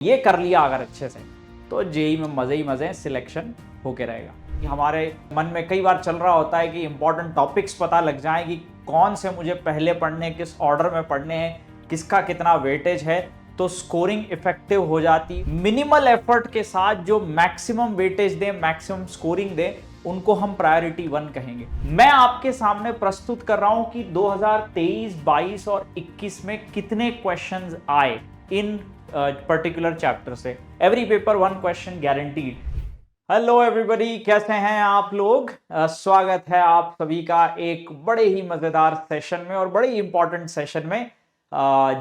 ये कर लिया अगर अच्छे से तो जेई में मजे ही मजे सिलेक्शन होके रहेगा। हमारे मन में कई बार चल रहा होता है कि इंपॉर्टेंट टॉपिक्स पता लग जाए कि कौन से मुझे पहले पढ़ने, किस ऑर्डर में पढ़ने हैं, किसका कितना वेटेज है, तो स्कोरिंग इफेक्टिव हो जाती। मिनिमल एफर्ट के साथ जो मैक्सिमम वेटेज दे, मैक्सिमम स्कोरिंग दे, उनको हम प्रायोरिटी 1 कहेंगे। मैं आपके सामने प्रस्तुत कर रहा हूं कि 2023, 22 और 21 में कितने क्वेश्चंस आए इन पर्टिकुलर चैप्टर से। Every paper 1 question guaranteed. Hello everybody, कैसे हैं आप लोग? स्वागत है आप सभी का एक बड़े ही मजेदार सेशन में और बड़े ही इंपॉर्टेंट सेशन में,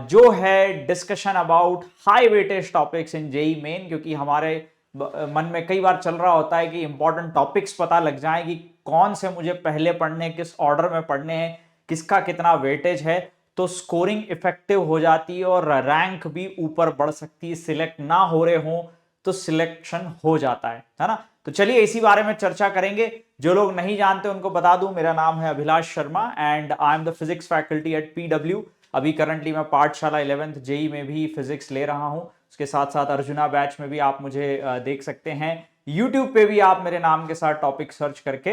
जो है discussion about high weightage topics in JEE Main. क्योंकि हमारे मन में कई बार चल रहा होता है कि इंपॉर्टेंट टॉपिक्स पता लग जाए कि कौन से मुझे पहले पढ़ने, किस ऑर्डर में पढ़ने हैं, किसका कितना वेटेज है, तो स्कोरिंग इफेक्टिव हो जाती है और रैंक भी ऊपर बढ़ सकती है। सिलेक्ट ना हो रहे हो तो सिलेक्शन हो जाता है ना। तो चलिए इसी बारे में चर्चा करेंगे। जो लोग नहीं जानते उनको बता दूं, मेरा नाम है Abhilash Sharma and I am the physics faculty at PW. अभी करंटली मैं पाठशाला 11th जेई में भी फिजिक्स ले रहा हूं। उसके साथ साथ अर्जुना बैच में भी आप मुझे देख सकते हैं। YouTube पे भी आप मेरे नाम के साथ टॉपिक सर्च करके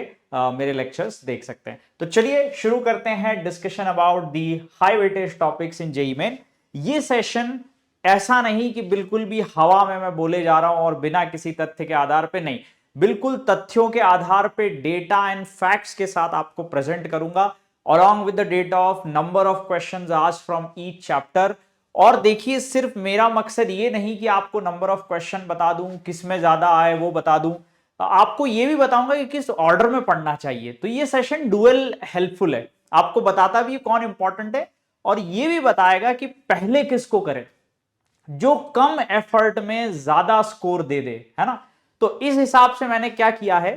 मेरे लेक्चर्स देख सकते हैं। तो चलिए शुरू करते हैं discussion about the high weightage topics in JEE Main. ये सेशन ऐसा नहीं कि बिल्कुल भी हवा में मैं बोले जा रहा हूं और बिना किसी तथ्य के आधार पे नहीं, बिल्कुल तथ्यों के आधार पे डेटा एंड फैक्ट्स के साथ आपको प्रेजेंट करूंगा, along with the data of number of questions asked from each chapter। और देखिए, सिर्फ मेरा मकसद ये नहीं कि आपको नंबर ऑफ क्वेश्चन बता दूं, किस में ज्यादा आए वो बता दूं, आपको ये भी बताऊंगा कि किस ऑर्डर में पढ़ना चाहिए। तो ये सेशन डुअल हेल्पफुल है, आपको बताता भी कौन इंपॉर्टेंट है और ये भी बताएगा कि पहले किसको करें जो कम एफर्ट में ज्यादा स्कोर दे दे, है ना। तो इस हिसाब से मैंने क्या किया है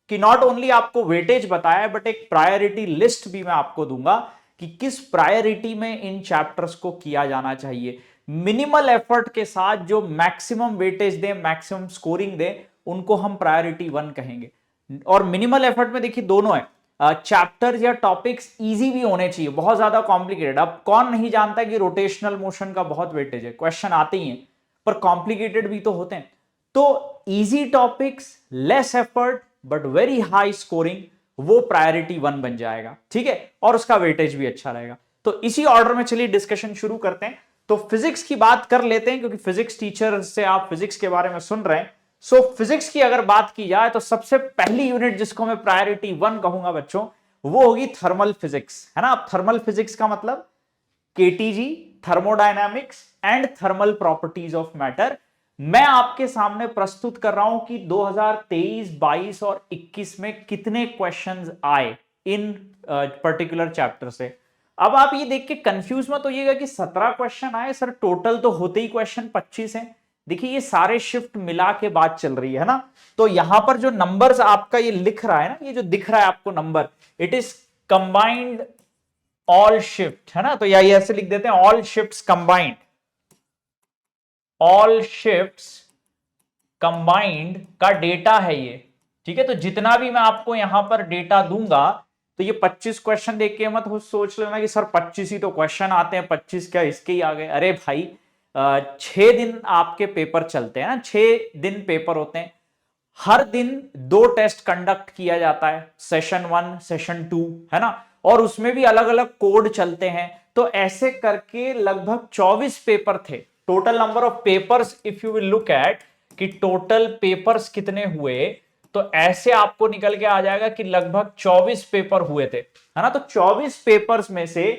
कि नॉट ओनली आपको वेटेज बताया बट एक प्रायोरिटी लिस्ट भी मैं आपको दूंगा कि किस प्रायोरिटी में इन चैप्टर्स को किया जाना चाहिए। मिनिमल एफर्ट के साथ जो मैक्सिमम वेटेज दे, मैक्सिमम स्कोरिंग दे, उनको हम प्रायोरिटी 1 कहेंगे। और मिनिमल एफर्ट में देखिए दोनों है, चैप्टर्स या टॉपिक्स इजी भी होने चाहिए, बहुत ज्यादा कॉम्प्लिकेटेड। अब कौन नहीं जानता कि रोटेशनल मोशन का बहुत वेटेज है, क्वेश्चन आते ही हैं, पर कॉम्प्लिकेटेड भी तो होते हैं। तो easy topics, less effort but very high scoring, वो प्रायोरिटी 1 बन जाएगा, ठीक है, और उसका वेटेज भी अच्छा रहेगा। तो इसी ऑर्डर में चलिए डिस्कशन शुरू करते हैं। तो फिजिक्स की बात कर लेते हैं, क्योंकि फिजिक्स टीचर से आप फिजिक्स के बारे में सुन रहे हैं। सो फिजिक्स की अगर बात की जाए तो सबसे पहली यूनिट जिसको मैं प्रायोरिटी 1 कहूंगा बच्चों, वो होगी थर्मल फिजिक्स, है ना। अब थर्मल फिजिक्स का मतलब KTG, thermodynamics and thermal properties of matter. मैं आपके सामने प्रस्तुत कर रहा हूं कि 2023, 22 और 21 में कितने क्वेश्चंस आए इन पर्टिकुलर चैप्टर से। अब आप ये देख के कंफ्यूज मत होइएगा कि 17 क्वेश्चन आए सर, टोटल तो होते ही क्वेश्चन 25 हैं। देखिए ये सारे शिफ्ट मिला के बात चल रही है ना। तो यहां पर जो नंबर्स आपका ये लिख रहा है ना, ये जो दिख रहा है आपको number, it is combined all shift, है ना। तो या ऐसे लिख देते हैं all shifts combined, all shifts combined का डेटा है ये, ठीक है। तो जितना भी मैं आपको यहां पर डेटा दूंगा, तो ये 25 क्वेश्चन देख के मत सोच लेना कि सर 25 ही तो क्वेश्चन आते हैं, 25 क्या इसके ही आ गए। अरे भाई 6 दिन आपके पेपर चलते हैं ना, 6 दिन पेपर होते हैं। हर दिन 2 टेस्ट कंडक्ट किया जाता है, सेशन 1, सेशन 2, है ना। और उसमें भी अलग अलग कोड चलते हैं। तो ऐसे करके लगभग 24 पेपर थे। Total number of papers if you will look at कि टोटल पेपर्स कितने हुए, तो ऐसे आपको निकल के आ जाएगा कि लगभग 24 पेपर हुए थे, है ना। तो 24 पेपर्स में से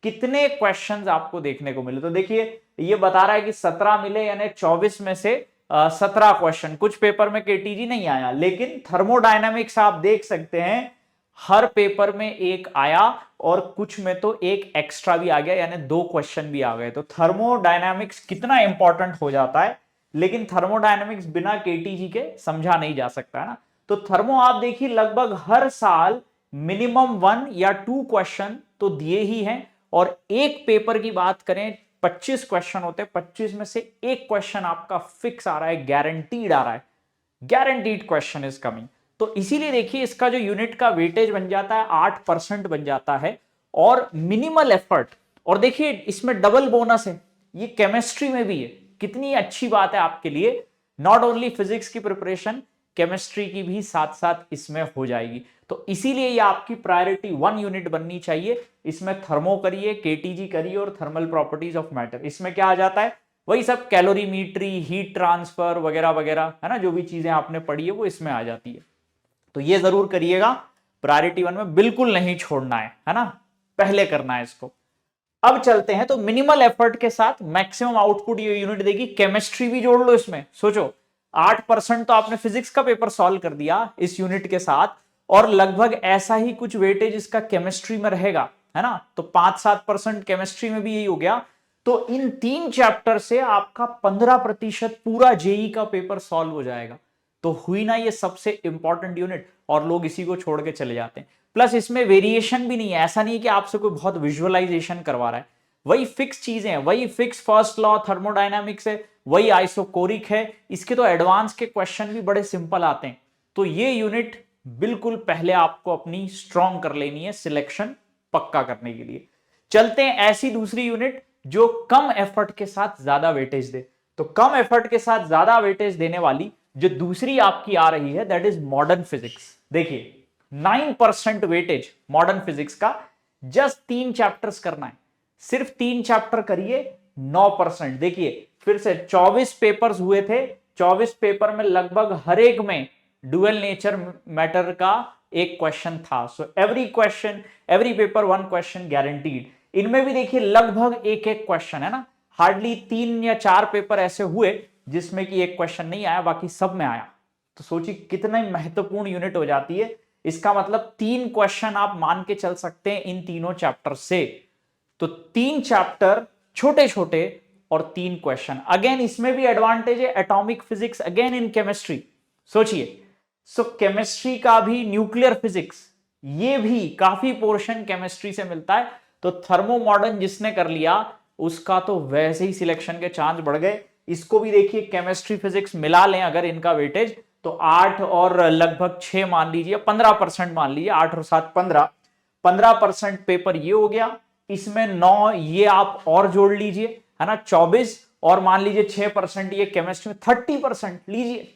कितने क्वेश्चंस आपको देखने को मिले, तो देखिए ये बता रहा है कि 17 मिले, यानी 24 में से 17 क्वेश्चन। कुछ पेपर में केटीजी नहीं आया, लेकिन थर्मोडायनामिक्स आप देख सकते हैं हर पेपर में एक आया और कुछ में तो एक एक्स्ट्रा भी आ गया, यानी 2 क्वेश्चन भी आ गए। तो थर्मोडायनामिक्स कितना इंपॉर्टेंट हो जाता है, लेकिन थर्मोडायनामिक्स बिना केटीजी के समझा नहीं जा सकता, है ना। तो थर्मो आप देखिए लगभग हर साल मिनिमम 1 या 2 क्वेश्चन तो दिए ही हैं। और एक पेपर की बात करें, 25 क्वेश्चन होते हैं, 25 में से एक क्वेश्चन आपका फिक्स आ रहा है, गारंटीड आ रहा है, गारंटीड क्वेश्चन इज कमिंग। तो इसीलिए देखिए इसका जो यूनिट का वेटेज बन जाता है 8% बन जाता है, और मिनिमल एफर्ट। और देखिए इसमें डबल बोनस है, ये केमिस्ट्री में भी है, कितनी अच्छी बात है आपके लिए, नॉट ओनली फिजिक्स की प्रिपरेशन, केमिस्ट्री की भी साथ साथ इसमें हो जाएगी। तो इसीलिए ये आपकी प्रायोरिटी 1 यूनिट बननी चाहिए। इसमें थर्मो करिए, केटीजी करिए और थर्मल प्रॉपर्टीज ऑफ मैटर। इसमें क्या आ जाता है, वही सब कैलोरीमीट्री, हीट ट्रांसफर वगैरह वगैरह, है ना, जो भी चीजें आपने पढ़ी है वो इसमें आ जाती है। तो ये जरूर करिएगा, प्रायोरिटी 1 में बिल्कुल नहीं छोड़ना है ना, पहले करना है इसको। अब चलते हैं, तो मिनिमल एफर्ट के साथ मैक्सिमम आउटपुट ये यूनिट देगी। केमिस्ट्री भी जोड़ लो इसमें, सोचो 8% तो आपने फिजिक्स का पेपर सॉल्व कर दिया इस यूनिट के साथ, और लगभग ऐसा ही कुछ वेटेज इसका केमिस्ट्री में रहेगा, है ना, तो 5-7% केमिस्ट्री में भी यही हो गया। तो इन 3 चैप्टर से आपका 15% पूरा जेई का पेपर सॉल्व हो जाएगा। तो हुई ना ये सबसे इंपॉर्टेंट यूनिट, और लोग इसी को छोड़ के चले जाते हैं। प्लस इसमें वेरिएशन भी नहीं है, ऐसा नहीं कि आपसे कोई बहुत विजुअलाइजेशन करवा रहा है, वही फिक्स चीजें हैं, वही फिक्स फर्स्ट लॉ थर्मोडायनामिक्स है, वही आइसोकोरिक है। इसके तो एडवांस के क्वेश्चन भी बड़े सिंपल आते हैं। तो ये यूनिट बिल्कुल पहले आपको अपनी स्ट्रॉन्ग कर लेनी है सिलेक्शन पक्का करने के लिए। चलते हैं ऐसी दूसरी यूनिट जो कम एफर्ट के साथ ज्यादा वेटेज दे। तो कम एफर्ट के साथ ज्यादा वेटेज देने वाली जो दूसरी आपकी आ रही है, दैट इज मॉडर्न फिजिक्स। देखिए 9% वेटेज मॉडर्न फिजिक्स का, जस्ट 3 चैप्टर्स करना है, सिर्फ 3 चैप्टर करिए, 9%। देखिए फिर से 24 पेपर्स हुए थे, 24 पेपर में लगभग हर एक में डुअल नेचर मैटर का एक क्वेश्चन था। So every question, every paper 1 question guaranteed. इनमें भी देखिए लगभग एक क्वेश्चन, है ना, हार्डली 3 या 4 पेपर ऐसे हुए जिसमें कि एक क्वेश्चन नहीं आया, बाकी सब में आया। तो सोचिए कितना महत्वपूर्ण यूनिट हो जाती है। इसका मतलब 3 क्वेश्चन आप मान के चल सकते हैं इन तीनों चैप्टर से। तो 3 चैप्टर छोटे छोटे और 3 क्वेश्चन। अगेन इसमें भी एडवांटेज है, atomic physics again in chemistry. सोचिए, सो केमिस्ट्री का भी, न्यूक्लियर फिजिक्स, ये भी काफी पोर्शन केमिस्ट्री से मिलता है। तो थर्मो मॉडर्न जिसने कर लिया उसका तो वैसे ही सिलेक्शन के चांस बढ़ गए। इसको भी देखिए केमिस्ट्री फिजिक्स मिला लें अगर इनका वेटेज, तो 8 और लगभग 6 मान लीजिए, 15% मान लीजिए, 8 और 7 15% पेपर ये हो गया। इसमें 9 ये आप और जोड़ लीजिए, है ना, 24, और मान लीजिए 6% ये केमिस्ट्री में, 30% लीजिए।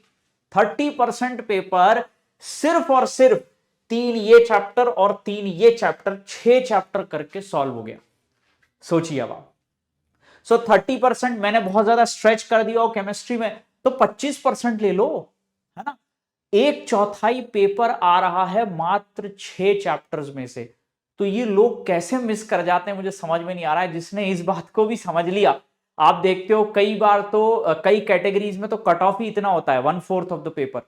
30% पेपर सिर्फ और सिर्फ 3 ये चैप्टर और 3 ये चैप्टर, 6 चैप्टर करके सॉल्व हो गया। सोचिए अब आप। सो 30% मैंने बहुत ज्यादा स्ट्रेच कर दिया हो केमिस्ट्री में, तो 25% ले लो, है ना। 1/4 पेपर आ रहा है मात्र 6 चैप्टर्स में से। तो ये लोग कैसे मिस कर जाते हैं मुझे समझ में नहीं आ रहा है। जिसने इस बात को भी समझ लिया, आप देखते हो कई बार तो कई कैटेगरीज में तो कट ऑफ ही इतना होता है, 1/4 ऑफ द पेपर,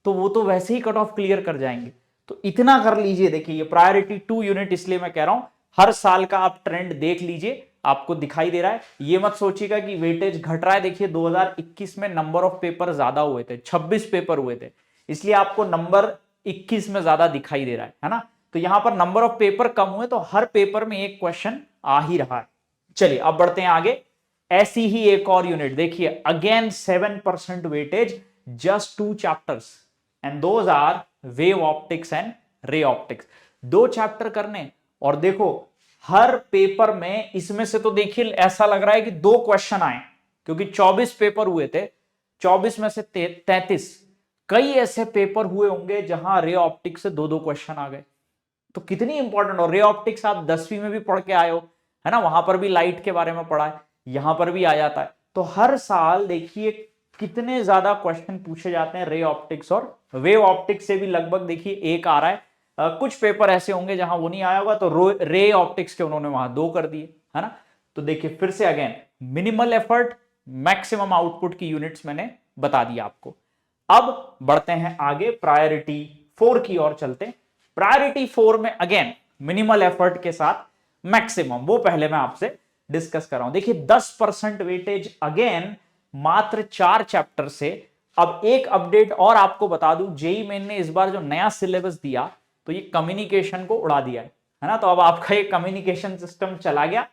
तो वो तो वैसे ही कट ऑफ क्लियर कर जाएंगे। तो इतना कर लीजिए। देखिए ये प्रायोरिटी 2 यूनिट इसलिए मैं कह रहा हूं, हर साल का आप ट्रेंड देख लीजिए, आपको दिखाई दे रहा है। ये मत सोचिएगा कि वेटेज घट रहा है। देखिए 2021 में नंबर ऑफ पेपर ज्यादा हुए थे, 26 पेपर हुए थे, इसलिए आपको नंबर 21 में ज्यादा दिखाई दे रहा है ना। तो यहां पर नंबर ऑफ पेपर कम हुए, तो हर पेपर में एक क्वेश्चन आ ही रहा है। चलिए अब बढ़ते हैं आगे। ऐसी ही एक और यूनिट देखिए, again 7% weightage, just 2 chapters, and those are wave optics and ray optics. 2 chapter करने, और देखो हर पेपर में इसमें से तो देखिए ऐसा लग रहा है कि 2 क्वेश्चन आए, क्योंकि 24 पेपर हुए थे, 24 में से 33। कई ऐसे पेपर हुए होंगे जहां रे ऑप्टिक्स से 2-2 क्वेश्चन आ गए। तो कितनी इंपॉर्टेंट। और रे ऑप्टिक्स आप 10वीं में भी पढ़ के आए हो, है ना, वहां पर भी लाइट के बारे में पढ़ा है, यहां पर भी आ जाता है। तो हर साल देखिए कितने ज्यादा क्वेश्चन पूछे जाते हैं रे ऑप्टिक्स और वेव ऑप्टिक्स से भी। लगभग देखिए एक आ रहा है, कुछ पेपर ऐसे होंगे जहां वो नहीं आया होगा, तो रे ऑप्टिक्स के उन्होंने वहां 2 कर दिए, है ना। तो देखिए फिर से again minimal effort maximum output की यूनिट्स मैंने बता दिया आपको। अब बढ़ते हैं आगे, प्रायोरिटी 4 की ओर चलते हैं। प्रायोरिटी 4 में अगेन मिनिमल एफर्ट के साथ मैक्सिमम, वो पहले मैं आपसे डिस्कस कर रहा हूं। देखिए 10% वेटेज, अगेन मात्र 4 चैप्टर से। अब एक अपडेट और आपको बता दूं, जेई मेन ने इस बार जो नया सिलेबस दिया, तो ये कम्युनिकेशन को उड़ा दिया है ना। तो अब आपका ये कम्युनिकेशन सिस्टम चला गया।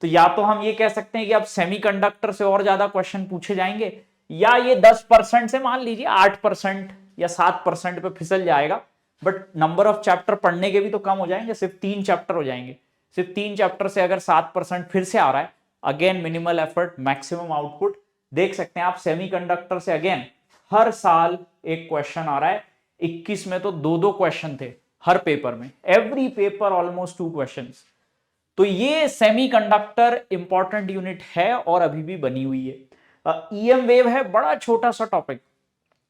तो या तो हम ये कह सकते हैं कि अब सेमीकंडक्टर से और ज्यादा क्वेश्चन पूछे जाएंगे, या ये 10% से मान लीजिए 8% या 7% पे फिसल जाएगा। बट नंबर ऑफ चैप्टर पढ़ने के भी तो कम हो जाएंगे, सिर्फ 3 चैप्टर हो जाएंगे। सिर्फ 3 चैप्टर से अगर 7% फिर से आ रहा है, again minimal effort maximum output. देख सकते हैं आप सेमीकंडक्टर से अगेन हर साल एक क्वेश्चन आ रहा है। 21 में तो 2-2 क्वेश्चन थे हर पेपर में, एवरी पेपर ऑलमोस्ट 2 क्वेश्चंस। तो ये सेमीकंडक्टर इंपॉर्टेंट यूनिट है और अभी भी बनी हुई है। ईएम वेव है, बड़ा छोटा सा टॉपिक।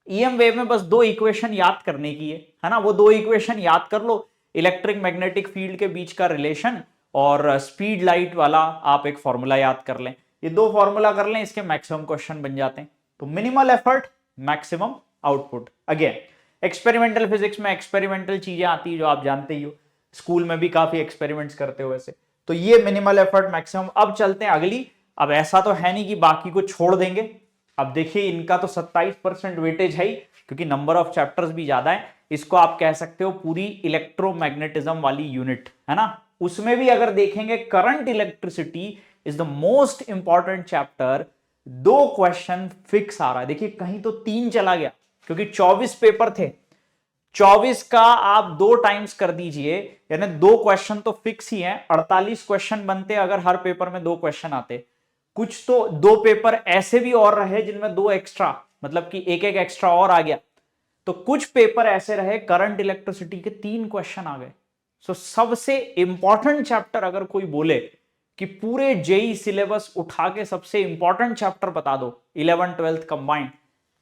ईएम वेव में बस 2 इक्वेशन याद करने की है ना, वो 2 इक्वेशन याद कर लो, इलेक्ट्रिक मैग्नेटिक फील्ड के बीच का रिलेशन और स्पीड लाइट वाला आप एक फॉर्मूला याद कर लें। ये 2 फॉर्मूला कर लें, इसके मैक्सिमम क्वेश्चन बन जाते हैं। तो minimal effort maximum output. Again experimental physics में एक्सपेरिमेंटल चीजें आती है जो आप जानते ही हो, स्कूल में भी काफी एक्सपेरिमेंट्स करते हो वैसे। तो ये मिनिमल एफर्ट मैक्सिमम। अब चलते हैं अगली। अब ऐसा तो है नहीं कि बाकी को छोड़ देंगे। अब देखिए इनका तो 27% वेटेज है ही, क्योंकि नंबर ऑफ चैप्टर्स भी ज्यादा है। इसको आप कह सकते हो पूरी इलेक्ट्रोमैग्नेटिज्म वाली यूनिट है ना। उसमें भी अगर देखेंगे current electricity is the most important chapter. 2 question fix आ रहा है, देखिए कहीं तो 3 चला गया, क्योंकि 24 पेपर थे, 24 का आप 2 टाइम्स कर दीजिए, यानी 2 क्वेश्चन तो फिक्स ही हैं। 48 क्वेश्चन बनते अगर हर पेपर में 2 क्वेश्चन आते। कुछ तो 2 पेपर ऐसे भी और रहे जिनमें 2 एक्स्ट्रा, मतलब कि एक एक्स्ट्रा और आ गया। तो कुछ पेपर ऐसे रहे करंट इलेक्ट्रिसिटी के 3 क्वेश्चन आ गए। सो सबसे इंपॉर्टेंट चैप्टर अगर कोई बोले कि पूरे जेई सिलेबस उठा के सबसे इंपॉर्टेंट चैप्टर बता दो 11th 12th combined,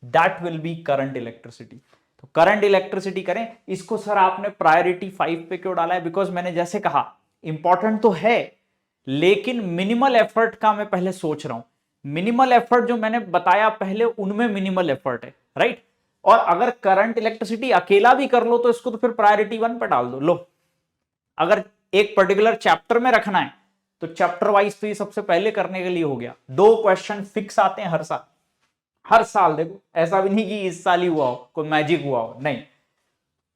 that will be current electricity. तो करंट इलेक्ट्रिसिटी करें। इसको सर आपने प्रायोरिटी 5 पे क्यों डाला है? बिकॉज मैंने जैसे कहा इंपॉर्टेंट तो है, लेकिन मिनिमल एफर्ट का मैं पहले सोच रहा हूं। मिनिमल एफर्ट जो मैंने बताया पहले, उनमें मिनिमल एफर्ट है, राइट। और अगर करंट इलेक्ट्रिसिटी अकेला भी कर लो तो इसको तो फिर प्रायोरिटी 1 पर डाल दो। लो, अगर एक पर्टिकुलर चैप्टर में रखना है तो चैप्टर वाइज तो ये सबसे पहले करने के लिए हो गया। 2 क्वेश्चन फिक्स आते हैं हर साल, हर साल। देखो ऐसा भी नहीं कि इस साल ही हुआ हो, कोई मैजिक हुआ हो, नहीं।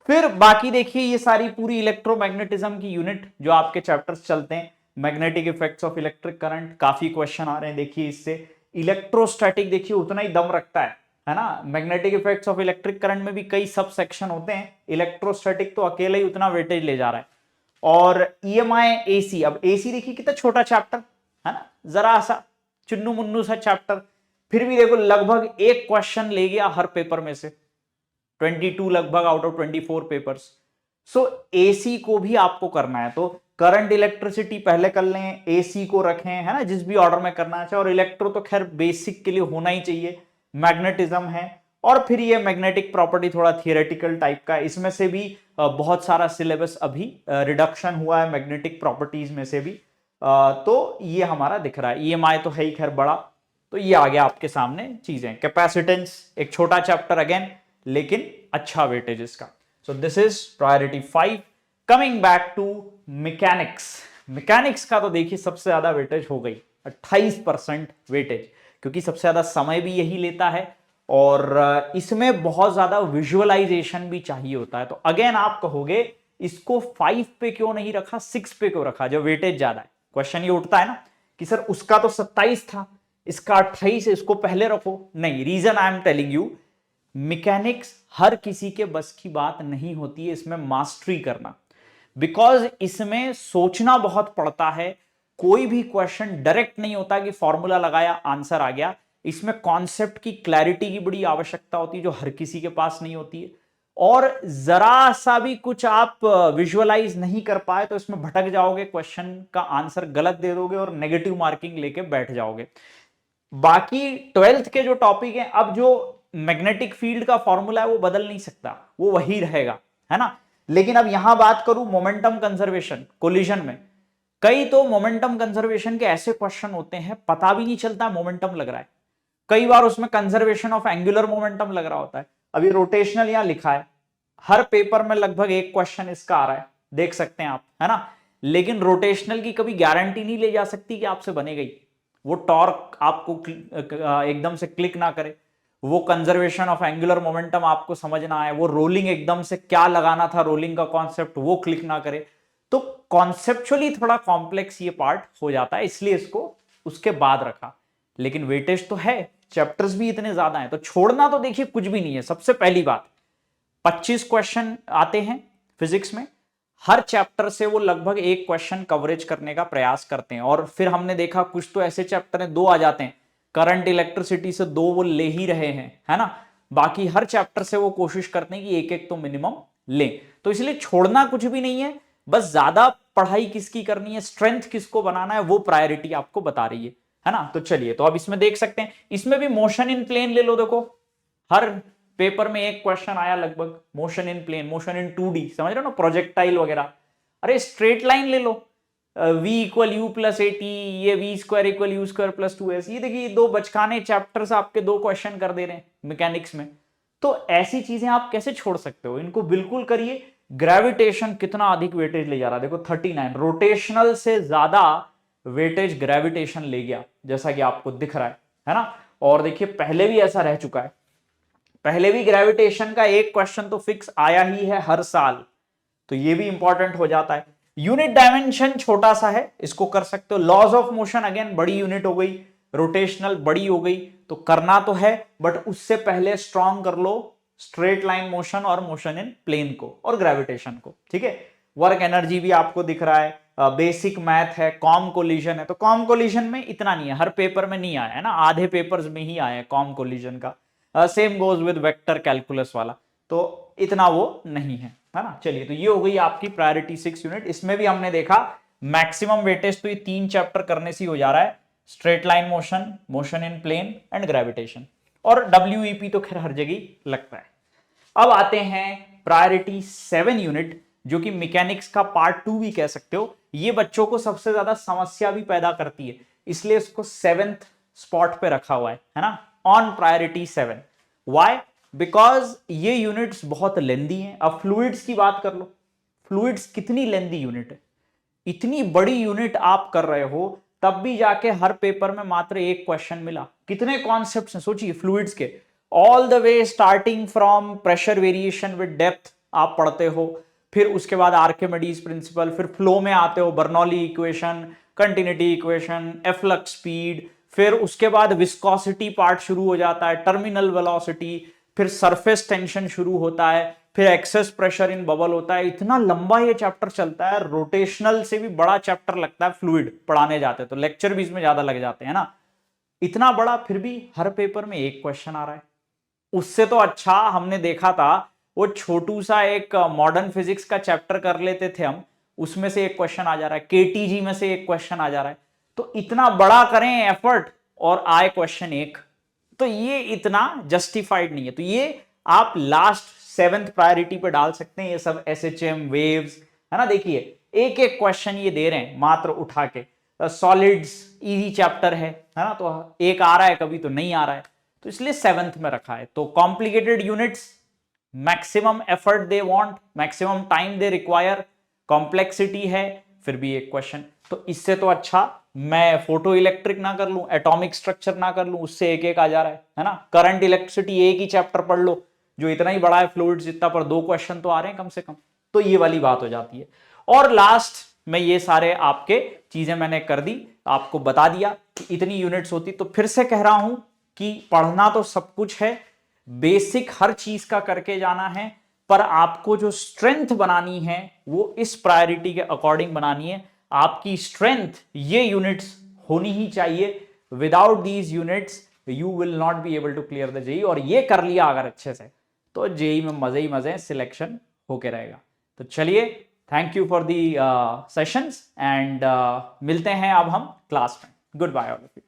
फिर बाकी देखिए ये सारी पूरी इलेक्ट्रोमैग्नेटिज्म की यूनिट जो आपके चैप्टर्स चलते हैं, magnetic effects of electric current, काफी क्वेश्चन आ रहे हैं देखिए इससे। इलेक्ट्रोस्टैटिक देखिए उतना ही दम रखता है ना। Magnetic effects of electric current में भी कई सब सेक्शन होते हैं, इलेक्ट्रोस्टैटिक तो अकेले ही उतना वेटेज ले जा रहा है। और ईएमआई एसी, अब एसी देखिए कितना छोटा चैप्टर है ना, जरा सा चुन्नू मुन्नू सा चैप्टर, फिर भी देखो लगभग 1 क्वेश्चन ले गया हर पेपर में से, 22 लगभग out of 24 papers. So AC को भी आपको करना है, तो करंट इलेक्ट्रिसिटी पहले कर लें, एसी को रखें, है ना, जिस भी ऑर्डर में करना है। और इलेक्ट्रो तो खैर बेसिक के लिए होना ही चाहिए, मैग्नेटिज्म है। और फिर ये मैग्नेटिक प्रॉपर्टी थोड़ा थियोरेटिकल टाइप का है, इसमें से भी बहुत सारा सिलेबस अभी रिडक्शन हुआ है मैग्नेटिक प्रॉपर्टीज में से भी। तो ये हमारा दिख रहा है। ईएमआई तो है ही खैर बड़ा, तो ये आ गया आपके सामने चीजें। कैपेसिटेंस एक छोटा चैप्टर अगेन, लेकिन अच्छा वेटेज इसका। So this is priority 5। Coming back to mechanics. Mechanics का तो देखिए सबसे ज्यादा वेटेज हो गई, 28% वेटेज, क्योंकि सबसे ज्यादा समय भी यही लेता है और इसमें बहुत ज्यादा विजुअलाइजेशन भी चाहिए होता है। तो अगेन आप कहोगे इसको 5 पे क्यों नहीं रखा, 6 पे क्यों रखा, जो वेटेज ज्यादा है। क्वेश्चन ये उठता है ना कि सर उसका तो 27 था, इसका 28 है, इसको पहले रखो। नहीं, reason I am telling you, mechanics हर किसी के बस की बात नहीं होती है इसमें मास्टरी करना, बिकॉज इसमें सोचना बहुत पड़ता है। कोई भी क्वेश्चन डायरेक्ट नहीं होता कि फॉर्मूला लगाया आंसर आ गया। इसमें कॉन्सेप्ट की क्लैरिटी की बड़ी आवश्यकता होती है, जो हर किसी के पास नहीं होती है। और जरा सा भी कुछ आप विजुअलाइज नहीं कर पाए तो इसमें भटक जाओगे, क्वेश्चन का आंसर गलत दे दोगे और नेगेटिव मार्किंग लेके बैठ जाओगे। बाकी 12th के जो टॉपिक हैं, अब जो मैग्नेटिक फील्ड का फॉर्मूला है वो बदल नहीं सकता, वो वही रहेगा, है ना। लेकिन अब यहां बात करूं मोमेंटम कंजर्वेशन कोलिजन में, कई तो मोमेंटम कंजर्वेशन के ऐसे क्वेश्चन होते हैं पता भी नहीं चलता मोमेंटम लग रहा है। कई बार उसमें कंजर्वेशन ऑफ एंगुलर मोमेंटम लग रहा होता है। अभी रोटेशनल यहां लिखा है, हर पेपर में लगभग 1 क्वेश्चन इसका आ रहा है, देख सकते हैं आप, है ना। लेकिन रोटेशनल की कभी गारंटी नहीं ले जा सकती कि आपसे बनेगा ही, वो टॉर्क आपको एकदम से क्लिक ना करे, वो कंजर्वेशन ऑफ एंगुलर मोमेंटम आपको समझना है, वो रोलिंग एकदम से क्या लगाना था, रोलिंग का कॉन्सेप्ट वो क्लिक ना करे। तो कॉन्सेप्चुअली थोड़ा कॉम्प्लेक्स ये पार्ट हो जाता है, इसलिए इसको उसके बाद रखा। लेकिन वेटेज तो है, चैप्टर्स भी इतने ज्यादा हैं, तो छोड़ना तो देखिए कुछ भी नहीं है। सबसे पहली बात, 25 क्वेश्चन आते हैं फिजिक्स में, हर चैप्टर से वो लगभग 1 क्वेश्चन कवरेज करने का प्रयास करते हैं। और फिर हमने देखा कुछ तो ऐसे चैप्टर हैं 2 आ जाते हैं, करंट इलेक्ट्रिसिटी से 2 वो ले ही रहे हैं, है ना। बाकी हर चैप्टर से वो कोशिश करते हैं कि एक एक तो मिनिमम लें। तो इसलिए छोड़ना कुछ भी नहीं है, बस ज्यादा पढ़ाई किसकी करनी है, स्ट्रेंथ किसको बनाना है, वो प्रायोरिटी आपको बता रही है ना। तो चलिए, तो अब इसमें देख सकते हैं, इसमें भी मोशन इन प्लेन ले लो। देखो हर पेपर में एक क्वेश्चन आया लगभग, motion in plane, motion in 2D, समझ रहे हो ना, प्रोजेक्टाइल वगैरह। अरे स्ट्रेट लाइन ले लो, v equal U plus A T, ये V square equal U square plus 2s। ये देखिए दो बचकाने चैप्टर्स आपके दो क्वेश्चन कर दे रहे हैं मैकेनिक्स में। तो ऐसी चीजें आप कैसे छोड़ सकते हो, इनको बिल्कुल करिए। ग्रेविटेशन कितना अधिक वेटेज ले जा रहा है, देखो 39, रोटेशनल से ज्यादा वेटेज ग्रेविटेशन ले गया, जैसा कि आपको दिख रहा है ना। और देखिए पहले भी ऐसा रह चुका है, पहले भी ग्रेविटेशन का एक क्वेश्चन तो फिक्स आया ही है हर साल, तो ये भी इंपॉर्टेंट हो जाता है। यूनिट डायमेंशन छोटा सा है, इसको कर सकते हो। लॉज ऑफ मोशन अगेन बड़ी यूनिट हो गई, रोटेशनल बड़ी हो गई, तो करना तो है, बट उससे पहले स्ट्रॉन्ग कर लो स्ट्रेट लाइन मोशन और मोशन इन प्लेन को और ग्रेविटेशन को, ठीक है। वर्क एनर्जी भी आपको दिख रहा है, बेसिक मैथ है, कॉम कोलिजन है। तो कॉम कोलिजन में इतना नहीं है, हर पेपर में नहीं आया है ना, आधे पेपर्स में ही आया है कॉम कोलिजन का। Same goes with vector calculus वाला, तो इतना वो नहीं है ना। चलिए, तो ये हो गई आपकी प्रायोरिटी 6 यूनिट। इसमें भी हमने देखा मैक्सिमम वेटेज तो ये 3 चैप्टर करने से ही हो जा रहा है, straight line motion, motion in plane and gravitation, और WEP तो खैर हर जगह लगता है। अब आते हैं प्रायोरिटी 7 यूनिट, जो कि मैकेनिक्स का पार्ट 2 भी कह सकते हो। ये बच्चों को सबसे ज्यादा समस्या भी पैदा करती है, इसलिए इसको 7th स्पॉट पे रखा हुआ है ना, ऑन प्रायोरिटी 7। वाई? बिकॉज ये यूनिट्स बहुत लेंदी हैं। अब फ्लूइड्स की बात कर लो, फ्लूइड्स कितनी लेंदी यूनिट है, इतनी बड़ी यूनिट आप कर रहे हो, तब भी जाके हर पेपर में मात्र एक क्वेश्चन मिला। कितने कॉन्सेप्ट्स हैं सोचिए फ्लूइड्स के, all the way starting from pressure variation with depth आप पढ़ते हो, फिर उसके बाद आर्किमिडीज प्रिंसिपल, फिर फ्लो में आते हो Bernoulli equation, continuity equation, efflux speed, फिर उसके बाद विस्कोसिटी पार्ट शुरू हो जाता है, टर्मिनल वेलोसिटी, फिर सरफेस टेंशन शुरू होता है, फिर एक्सेस प्रेशर इन बबल होता है। इतना लंबा ये चैप्टर चलता है, रोटेशनल से भी बड़ा चैप्टर लगता है फ्लूइड पढ़ाने जाते हैं, तो लेक्चर भी इसमें ज्यादा लग जाते हैं ना। इतना बड़ा, फिर भी हर पेपर में एक क्वेश्चन आ रहा है। उससे तो अच्छा हमने देखा था वो छोटू सा एक मॉडर्न फिजिक्स का चैप्टर कर लेते थे हम, उसमें से एक क्वेश्चन आ जा रहा है, KTG में से एक क्वेश्चन आ जा रहा है। तो इतना बड़ा करें एफर्ट और आए क्वेश्चन एक, तो ये इतना जस्टिफाइड नहीं है। तो ये आप लास्ट 7th प्रायोरिटी पे डाल सकते हैं, ये सब SHM वेव्स, है ना। देखिए एक एक क्वेश्चन ये दे रहे हैं मात्र उठा के। सॉलिड्स इजी चैप्टर है ना, तो एक आ रहा है कभी तो नहीं आ रहा है, तो इसलिए 7th में रखा है। तो complicated units, maximum effort they want, maximum time they require, complexity है, फिर भी एक क्वेश्चन। तो इससे तो अच्छा मैं फोटो इलेक्ट्रिक ना कर लूं, एटॉमिक स्ट्रक्चर ना कर लूं, उससे एक एक आ जा रहा है ना। करंट इलेक्ट्रिसिटी एक ही चैप्टर पढ़ लो जो इतना ही बड़ा है फ्लूइड्स जितना, पर 2 क्वेश्चन तो आ रहे हैं कम से कम, तो ये वाली बात हो जाती है। और लास्ट में ये सारे आपके चीजें मैंने कर दी, आपको बता दिया कि इतनी यूनिट्स होती। तो फिर से कह रहा हूं कि पढ़ना तो सब कुछ है, बेसिक हर चीज का करके जाना है, पर आपको जो स्ट्रेंथ बनानी है वो इस प्रायोरिटी के अकॉर्डिंग बनानी है। आपकी स्ट्रेंथ ये यूनिट्स होनी ही चाहिए, without these units you will not be able to clear the JEE. और ये कर लिया अगर अच्छे से, तो जेई में मजे ही मजे सिलेक्शन होके रहेगा। तो चलिए, thank you for the sessions and मिलते हैं अब हम क्लास में। Good bye all of you.